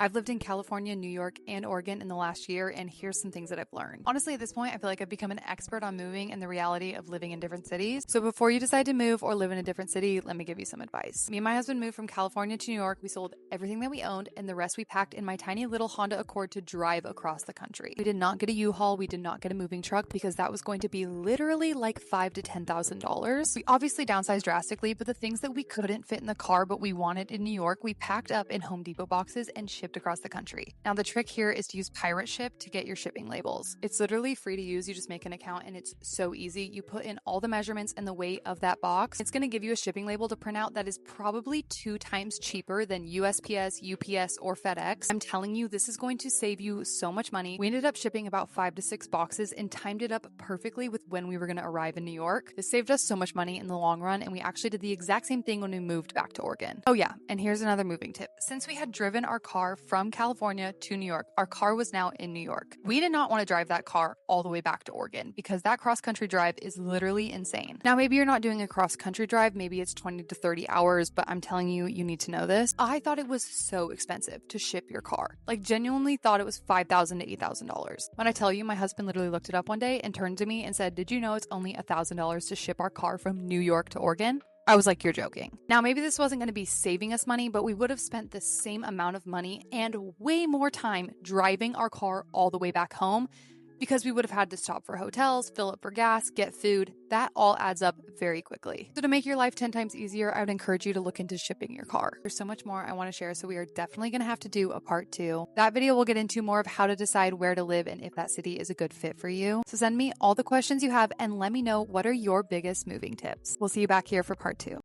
I've lived in California, New York, and Oregon in the last year, and here's some things that I've learned. Honestly, at this point, I feel like I've become an expert on moving and the reality of living in different cities. So before you decide to move or live in a different city, let me give you some advice. Me and my husband moved from California to New York. We sold everything that we owned, and the rest we packed in my tiny little Honda Accord to drive across the country. We did not get a U-Haul. We did not get a moving truck because that was going to be literally like $5,000 to $10,000. We obviously downsized drastically, but the things that we couldn't fit in the car but we wanted in New York, we packed up in Home Depot boxes and shipped across the country. Now, the trick here is to use Pirate Ship to get your shipping labels. It's literally free to use. You just make an account and it's so easy. You put in all the measurements and the weight of that box. It's going to give you a shipping label to print out that is probably 2 times cheaper than USPS, UPS, or FedEx. I'm telling you, this is going to save you so much money. We ended up shipping about 5 to 6 boxes and timed it up perfectly with when we were going to arrive in New York. This saved us so much money in the long run, and we actually did the exact same thing when we moved back to Oregon. Oh yeah, and here's another moving tip. Since we had driven our car from California to New York, our car was now in New York. We did not want to drive that car all the way back to Oregon because that cross-country drive is literally insane. Now, maybe you're not doing a cross-country drive, maybe it's 20 to 30 hours, but I'm telling you, you need to know this. I thought it was so expensive to ship your car. Like, genuinely thought it was $5,000 to $8,000. When I tell you, my husband literally looked it up one day and turned to me and said, "Did you know it's only $1,000 to ship our car from New York to Oregon?" I was like, "You're joking." Now, maybe this wasn't going to be saving us money, but we would have spent the same amount of money and way more time driving our car all the way back home because we would have had to stop for hotels, fill up for gas, get food. That all adds up very quickly. So to make your life 10 times easier, I would encourage you to look into shipping your car. There's so much more I want to share, so we are definitely going to have to do a part 2. That video will get into more of how to decide where to live and if that city is a good fit for you. So send me all the questions you have and let me know what are your biggest moving tips. We'll see you back here for part 2.